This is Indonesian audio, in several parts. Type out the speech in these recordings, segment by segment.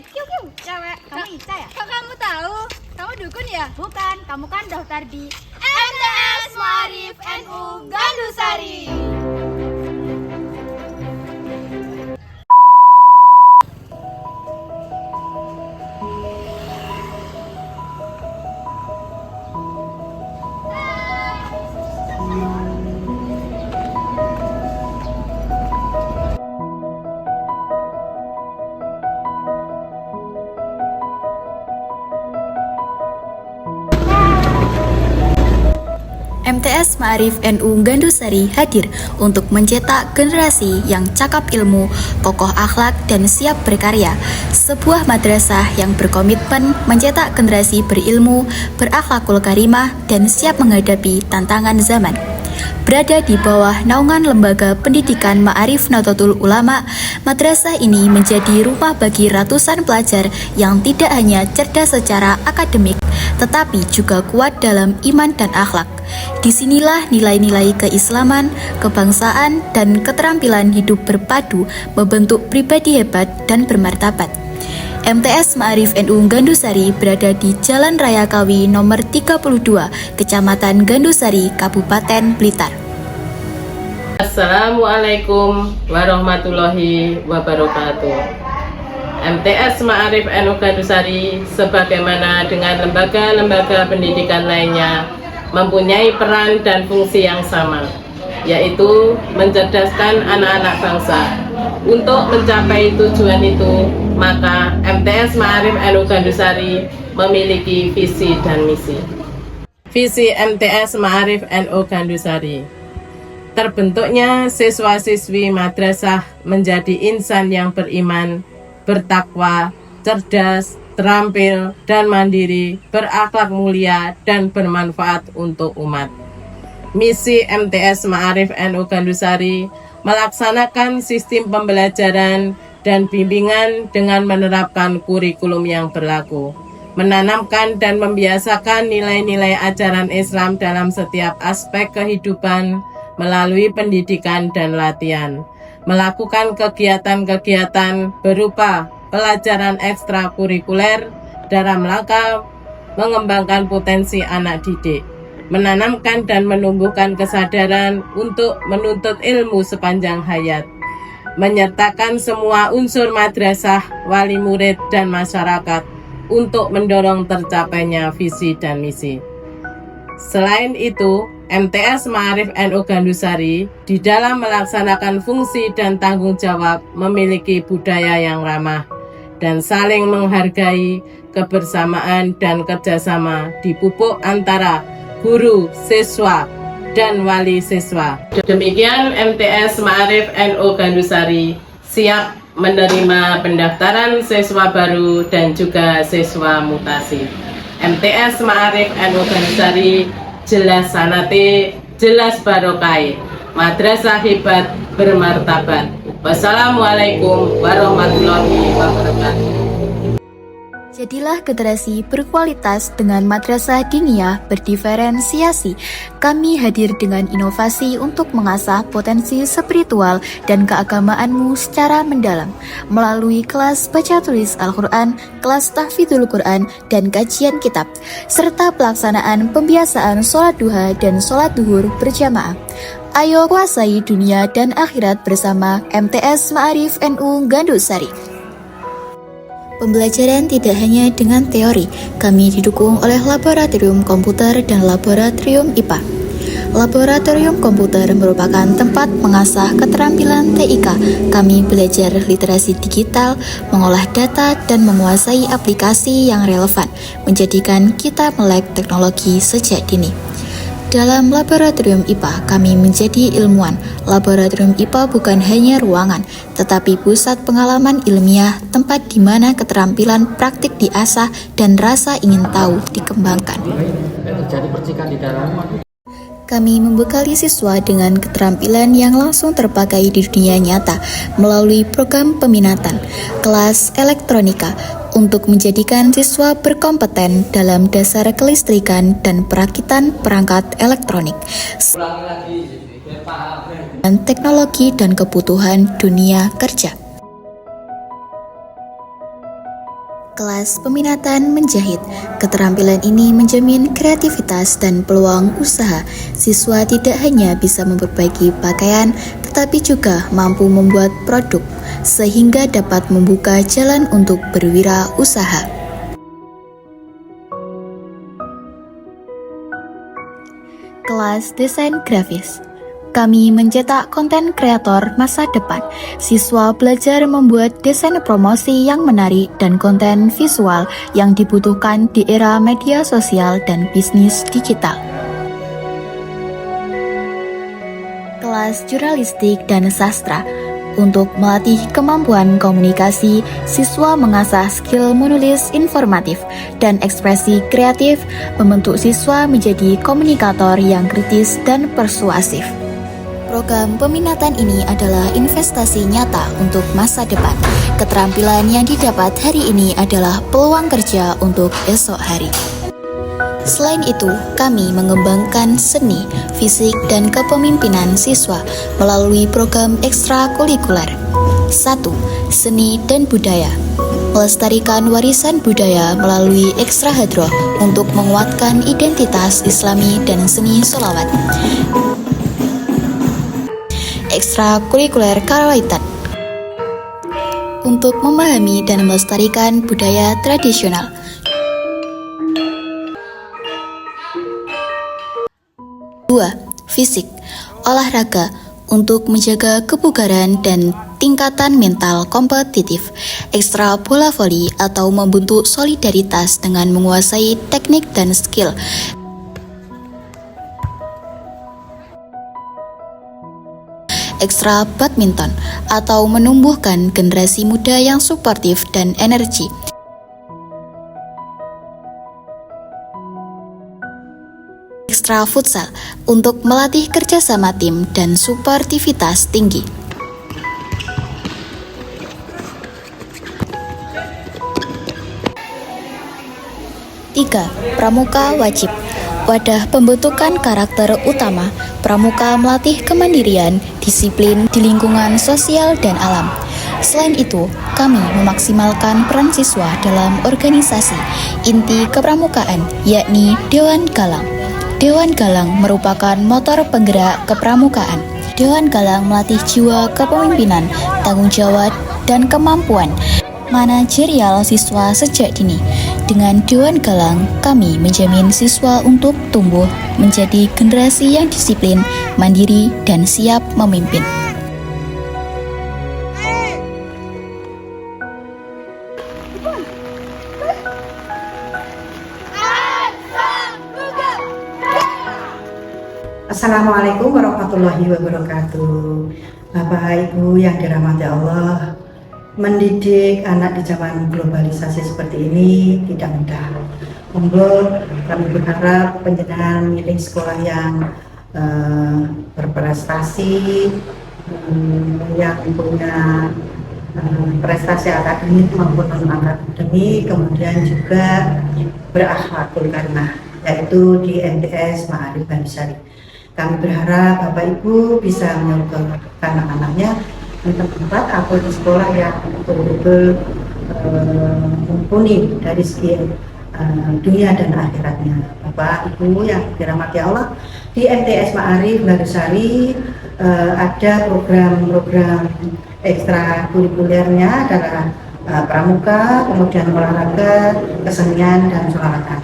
Cewek, kamu Ica ya? Kok kamu tahu? Kamu dukun ya? Bukan, kamu kan daftar di MTS Ma'arif NU Gandusari. MTS Ma'arif NU Gandusari hadir untuk mencetak generasi yang cakap ilmu, kokoh akhlak, dan siap berkarya. Sebuah madrasah yang berkomitmen mencetak generasi berilmu, berakhlakul karimah, dan siap menghadapi tantangan zaman. Berada di bawah naungan Lembaga Pendidikan Ma'arif Nahdlatul Ulama, madrasah ini menjadi rumah bagi ratusan pelajar yang tidak hanya cerdas secara akademik, tetapi juga kuat dalam iman dan akhlak. Disinilah nilai-nilai keislaman, kebangsaan, dan keterampilan hidup berpadu membentuk pribadi hebat dan bermartabat. MTS Ma'arif NU Gandusari berada di Jalan Raya Kawi nomor 32, Kecamatan Gandusari, Kabupaten Blitar. Assalamualaikum warahmatullahi wabarakatuh. MTS Ma'arif NU Gandusari sebagaimana dengan lembaga-lembaga pendidikan lainnya mempunyai peran dan fungsi yang sama, yaitu mencerdaskan anak-anak bangsa. Untuk mencapai tujuan itu, maka MTS Ma'arif NU Gandusari memiliki visi dan misi. Visi MTS Ma'arif NU Gandusari: terbentuknya siswa-siswi madrasah menjadi insan yang beriman, bertakwa, cerdas, terampil, dan mandiri, berakhlak mulia, dan bermanfaat untuk umat. Misi MTS Ma'arif NU Gandusari melaksanakan sistem pembelajaran dan bimbingan dengan menerapkan kurikulum yang berlaku, menanamkan dan membiasakan nilai-nilai ajaran Islam dalam setiap aspek kehidupan melalui pendidikan dan latihan, melakukan kegiatan-kegiatan berupa pelajaran ekstrakurikuler dalam rangka mengembangkan potensi anak didik, menanamkan dan menumbuhkan kesadaran untuk menuntut ilmu sepanjang hayat, menyertakan semua unsur madrasah, wali murid, dan masyarakat untuk mendorong tercapainya visi dan misi. Selain itu, MTS Ma'arif NU Gandusari di dalam melaksanakan fungsi dan tanggung jawab memiliki budaya yang ramah dan saling menghargai, kebersamaan dan kerjasama dipupuk antara guru, siswa, dan wali siswa. Demikian MTS Ma'arif NU Gandusari siap menerima pendaftaran siswa baru dan juga siswa mutasi. MTS Ma'arif NU Gandusari jelas sanate, jelas barokai, madrasah hebat bermartabat. Wassalamualaikum warahmatullahi wabarakatuh. Jadilah generasi berkualitas dengan madrasah diniyah berdiferensiasi. Kami hadir dengan inovasi untuk mengasah potensi spiritual dan keagamaanmu secara mendalam melalui kelas baca tulis Al-Quran, kelas tahfidzul Quran, dan kajian kitab, serta pelaksanaan pembiasaan sholat duha dan sholat duhur berjamaah. Ayo kuasai dunia dan akhirat bersama MTS Ma'arif NU Gandusari. Pembelajaran tidak hanya dengan teori, kami didukung oleh laboratorium komputer dan laboratorium IPA. Laboratorium komputer merupakan tempat mengasah keterampilan TIK. Kami belajar literasi digital, mengolah data, dan menguasai aplikasi yang relevan, menjadikan kita melek teknologi sejak dini. Dalam laboratorium IPA, kami menjadi ilmuwan. Laboratorium IPA bukan hanya ruangan, tetapi pusat pengalaman ilmiah, tempat di mana keterampilan praktik diasah dan rasa ingin tahu dikembangkan. Kami membekali siswa dengan keterampilan yang langsung terpakai di dunia nyata melalui program peminatan, kelas elektronika, untuk menjadikan siswa berkompeten dalam dasar kelistrikan dan perakitan perangkat elektronik, dan teknologi dan kebutuhan dunia kerja. Kelas peminatan menjahit. Keterampilan ini menjamin kreativitas dan peluang usaha. Siswa tidak hanya bisa memperbaiki pakaian, tetapi juga mampu membuat produk, sehingga dapat membuka jalan untuk berwirausaha. Kelas desain grafis. Kami mencetak konten kreator masa depan. Siswa belajar membuat desain promosi yang menarik dan konten visual yang dibutuhkan di era media sosial dan bisnis digital. Kelas jurnalistik dan sastra. Untuk melatih kemampuan komunikasi, siswa mengasah skill menulis informatif dan ekspresi kreatif, membentuk siswa menjadi komunikator yang kritis dan persuasif. Program peminatan ini adalah investasi nyata untuk masa depan. Keterampilan yang didapat hari ini adalah peluang kerja untuk esok hari. Selain itu, kami mengembangkan seni, fisik, dan kepemimpinan siswa melalui program ekstrakurikuler. 1. Seni dan budaya. Melestarikan warisan budaya melalui ekstra hadroh untuk menguatkan identitas Islami dan seni sholawat. Ekstrakurikuler Karawitan untuk memahami dan melestarikan budaya tradisional. 2. Fisik, olahraga untuk menjaga kebugaran dan tingkatan mental kompetitif. Ekstra bola voli atau membentuk solidaritas dengan menguasai teknik dan skill. Ekstra badminton atau menumbuhkan generasi muda yang suportif dan energi. Ekstra futsal untuk melatih kerjasama tim dan sportivitas tinggi. 3. Pramuka wajib. Wadah pembentukan karakter utama. Pramuka melatih kemandirian, disiplin di lingkungan sosial dan alam. Selain itu, kami memaksimalkan peran siswa dalam organisasi inti kepramukaan, yakni Dewan Galang. Dewan Galang merupakan motor penggerak kepramukaan. Dewan Galang melatih jiwa kepemimpinan, tanggung jawab, dan kemampuan manajerial siswa sejak dini. Dengan Dewan Galang, kami menjamin siswa untuk tumbuh menjadi generasi yang disiplin, mandiri, dan siap memimpin. Assalamualaikum warahmatullahi wabarakatuh. Bapak Ibu yang dirahmati Allah, mendidik anak di zaman globalisasi seperti ini tidak mudah. Monggo kami berharap panjenengan milih sekolah yang berprestasi, yang punya prestasi akademik maupun non-akademik, kemudian juga berakhlakul karimah, yaitu di MTS Ma'arif Gandusari. Kami berharap Bapak Ibu bisa menyuguhkan anak-anaknya tempat atau di sekolah yang betul-betul mumpuni dari segi dunia dan akhiratnya. Bapak Ibu yang dirahmati Allah, di MTS Ma'arif Gandusari ada program-program ekstrakurikulernya adalah pramuka, kemudian olahraga, kesenian, dan sholawatan.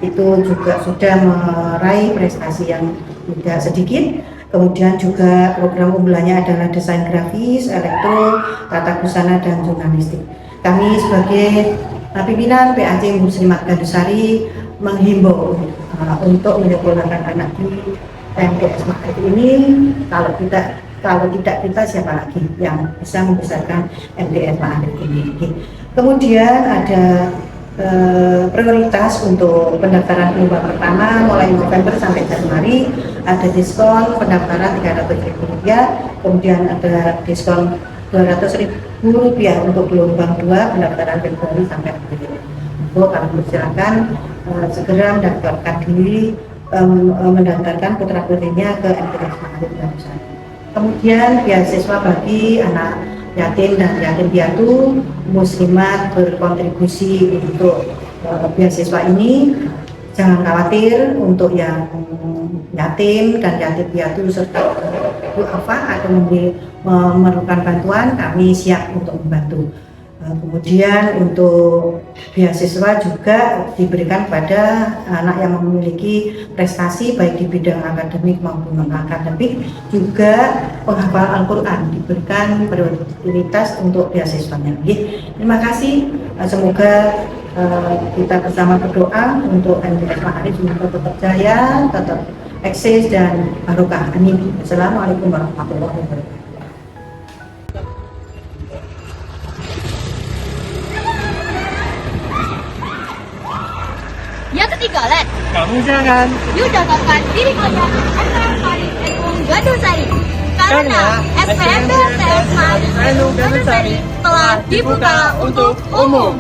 Itu juga sudah meraih prestasi yang tidak sedikit. Kemudian juga program unggulannya adalah desain grafis, elektro, tata busana, dan jurnalistik. Kami sebagai pimpinan PAC Muslimat Gandusari menghimbau untuk menyekolahkan anak di MTS Ma'arif ini. Kalau tidak kita siapa lagi yang bisa membesarkan MTS Ma'arif ini. Kemudian ada prioritas untuk pendaftaran gelombang pertama mulai November sampai Januari, ada diskon pendaftaran Rp300.000, kemudian ada diskon Rp200.000 untuk gelombang 2 pendaftaran Februari sampai April. Kami persilakan segera mendaftarkan diri, mendaftarkan putra-putrinya ke MTS Ma'arif Gandusari. Kemudian beasiswa bagi anak yatim dan yatim piatu muslimat berkontribusi untuk beasiswa ini. Jangan khawatir untuk yang yatim dan yatim piatu serta duafa atau memerlukan bantuan, kami siap untuk membantu. Kemudian untuk beasiswa juga diberikan pada anak yang memiliki prestasi baik di bidang akademik maupun non-akademik, juga penghafal Al-Quran diberikan prioritas untuk beasiswanya. Terima kasih, semoga kita bersama berdoa untuk MTS Ma'arif semoga tetap jaya, tetap eksis dan barokah. Amin. Assalamualaikum warahmatullahi wabarakatuh. Yang ketiga, Len. Kamu jangan. Yuk daftarkan diri kalian SPM Ma'arif NU Gandusari. Karena SPM BMTS Ma'arif NU Gandusari telah dibuka untuk umum.